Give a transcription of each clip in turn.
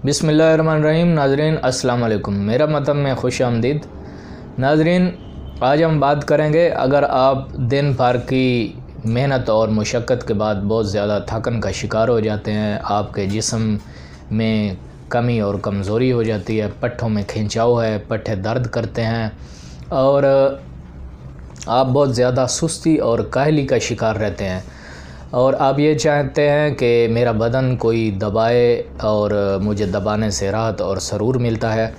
बिस्मिल्लाहिर्रहमानिर्रहीम। नाज़रीन अस्सलाम वालेकुम। मेरा मतलब में खुश आमदीद। नाज़रीन, आज हम बात करेंगे, अगर आप दिन भर की मेहनत और मुशक्क़त के बाद बहुत ज़्यादा थकन का शिकार हो जाते हैं, आपके जिस्म में कमी और कमज़ोरी हो जाती है, पट्ठों में खिंचाव है, पट्ठे दर्द करते हैं और आप बहुत ज़्यादा सुस्ती और काहली का शिकार रहते हैं और आप ये चाहते हैं कि मेरा बदन कोई दबाए और मुझे दबाने से राहत और सरूर मिलता है।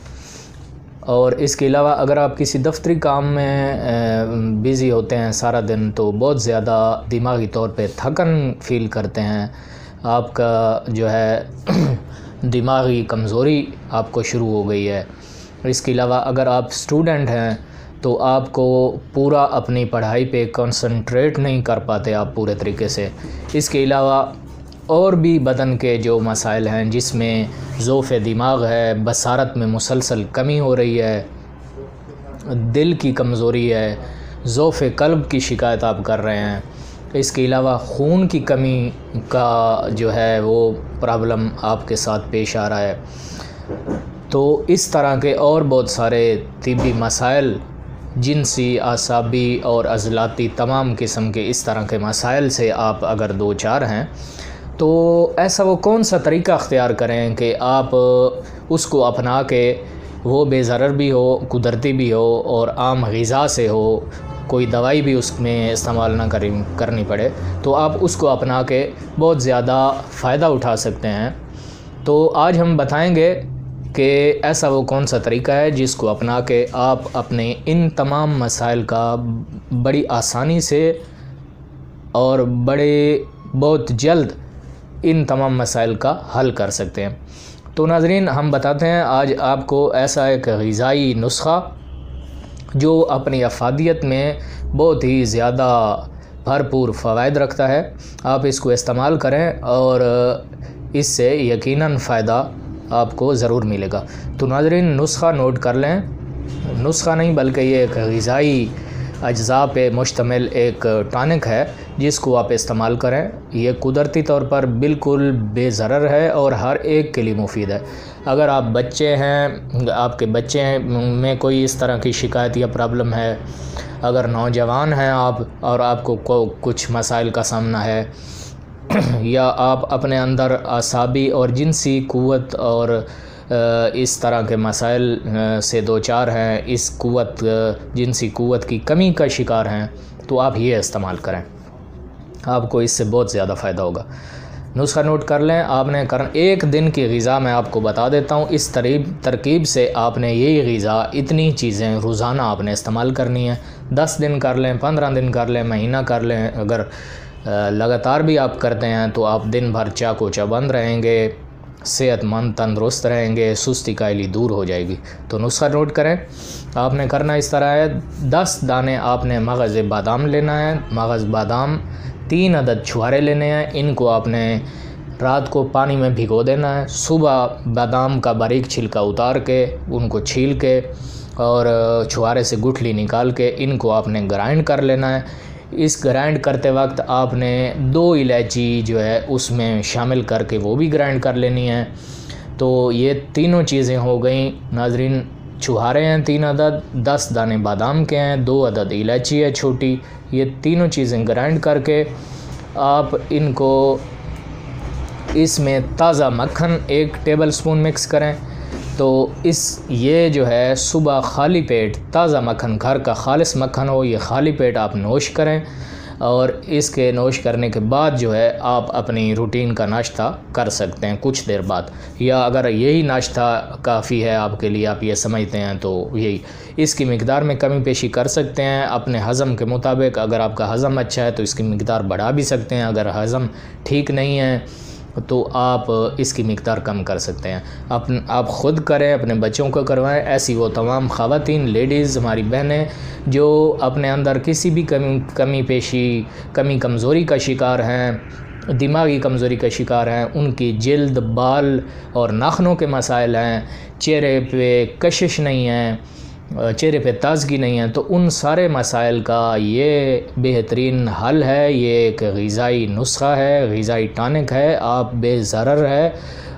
और इसके अलावा अगर आप किसी दफ्तरी काम में बिज़ी होते हैं सारा दिन, तो बहुत ज़्यादा दिमागी तौर पे थकन फ़ील करते हैं, आपका जो है दिमागी कमज़ोरी आपको शुरू हो गई है। इसके अलावा अगर आप स्टूडेंट हैं तो आपको पूरा अपनी पढ़ाई पे कंसंट्रेट नहीं कर पाते आप पूरे तरीके से। इसके अलावा और भी बदन के जो मसाइल हैं, जिसमें ज़ोफ़े दिमाग है, बसारत में मुसलसल कमी हो रही है, दिल की कमज़ोरी है, ज़ोफ़े कल्ब की शिकायत आप कर रहे हैं। इसके अलावा खून की कमी का जो है वो प्रॉब्लम आपके साथ पेश आ रहा है। तो इस तरह के और बहुत सारे तिब्बी मसाइल, जिनसी, आसाबी और अज़लाती तमाम किस्म के इस तरह के मसाइल से आप अगर दो चार हैं, तो ऐसा वो कौन सा तरीका अख्तियार करें कि आप उसको अपना के वो बेज़रर भी हो, कुदरती भी हो और आम ग़िज़ा से हो, कोई दवाई भी उसमें इस्तेमाल ना करनी पड़े, तो आप उसको अपना के बहुत ज़्यादा फ़ायदा उठा सकते हैं। तो आज हम बताएंगे कि ऐसा वो कौन सा तरीका है जिसको अपना के आप अपने इन तमाम मसाइल का बड़ी आसानी से और बहुत जल्द इन तमाम मसाइल का हल कर सकते हैं। तो नाज़रीन, हम बताते हैं आज आपको ऐसा एक ग़िज़ाई नुस्ख़ा जो अपनी अफ़ादियत में बहुत ही ज़्यादा भरपूर फ़वाइद रखता है। आप इसको इस्तेमाल करें और इससे यकीनन फ़ायदा आपको ज़रूर मिलेगा। तो नाज़रीन, नुस्ख़ा नोट कर लें। नुस्ख़ा नहीं बल्कि ये एक ग़िज़ाई अज्ज़ा पे मुश्तमिल एक टॉनिक है जिसको आप इस्तेमाल करें। ये कुदरती तौर पर बिल्कुल बेज़रर है और हर एक के लिए मुफीद है। अगर आप बच्चे हैं, आपके बच्चे में कोई इस तरह की शिकायत या प्रॉब्लम है, अगर नौजवान हैं आप और आपको कुछ मसाइल का सामना है, या आप अपने अंदर आसाबी और जिनसी क़ुव्वत और इस तरह के मसाइल से दो चार हैं, इस जिनसी क़ुव्वत की कमी का शिकार हैं, तो आप ये इस्तेमाल करें, आपको इससे बहुत ज़्यादा फ़ायदा होगा। नुस्ख़ा नोट कर लें। आपने एक दिन की ग़िज़ा मैं आपको बता देता हूँ। इस तरकीब से आपने यही ग़िज़ा, इतनी चीज़ें रोज़ाना आपने इस्तेमाल करनी है। 10 दिन कर लें, 15 दिन कर लें, महीना कर लें। अगर लगातार भी आप करते हैं तो आप दिन भर चाको चौबंद रहेंगे, सेहतमंद तंदुरुस्त रहेंगे, सुस्ती काहली दूर हो जाएगी। तो नुस्ख़ा नोट करें। आपने करना इस तरह है, 10 दाने आपने मगज़ बादाम लेना है। मगज़ बादाम 3 अदद छुहारे लेने हैं। इनको आपने रात को पानी में भिगो देना है। सुबह बादाम का बारीक छिलका उतार के, उनको छील के और छुहारे से गुठली निकाल के इनको आपने ग्राइंड कर लेना है। इस ग्राइंड करते वक्त आपने 2 इलायची जो है उसमें शामिल करके वो भी ग्राइंड कर लेनी है। तो ये तीनों चीज़ें हो गई नाज़रीन। छुहारे हैं 3 अदद, 10 दाने बादाम के हैं, 2 अदद इलायची है छोटी। ये तीनों चीज़ें ग्राइंड करके आप इनको इसमें ताज़ा मक्खन 1 टेबल स्पून मिक्स करें। तो ये जो है सुबह खाली पेट ताज़ा मक्खन, घर का खालिस मक्खन हो, ये खाली पेट आप नोश करें और इसके नोश करने के बाद जो है आप अपनी रूटीन का नाश्ता कर सकते हैं कुछ देर बाद। या अगर यही नाश्ता काफ़ी है आपके लिए, आप ये समझते हैं, तो यही इसकी मिक़दार में कमी पेशी कर सकते हैं अपने हज़म के मुताबिक। अगर आपका हज़म अच्छा है तो इसकी मिक़दार बढ़ा भी सकते हैं। अगर हज़म ठीक नहीं है तो आप इसकी मिक़दार कम कर सकते हैं। आप ख़ुद करें, अपने बच्चों को करवाएं। ऐसी वो तमाम ख़वातीन, लेडीज़, हमारी बहनें जो अपने अंदर किसी भी कमी पेशी, कमज़ोरी का शिकार हैं, दिमागी कमज़ोरी का शिकार हैं, उनकी जिल्द, बाल और नाखनों के मसाइल हैं, चेहरे पे कशिश नहीं है, चेहरे पे ताज़गी नहीं है, तो उन सारे मसाइल का ये बेहतरीन हल है। ये एक ग़िज़ाई नुस्ख़ा है, ग़िज़ाई टॉनिक है, आप बेज़रर है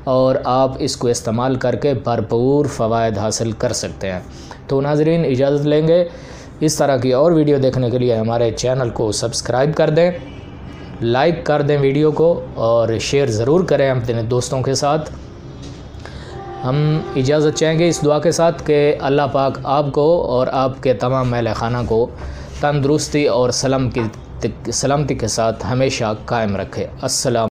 और आप इसको इस्तेमाल करके भरपूर फ़वाइद हासिल कर सकते हैं। तो नाज़रीन इजाज़त लेंगे। इस तरह की और वीडियो देखने के लिए हमारे चैनल को सब्सक्राइब कर दें, लाइक कर दें वीडियो को और शेयर ज़रूर करें अपने दोस्तों के साथ। हम इजाज़त चाहेंगे इस दुआ के साथ कि अल्लाह पाक आपको और आपके तमाम अहले खाना को तंदुरुस्ती और सलामती के साथ हमेशा कायम रखे। अस्सलाम।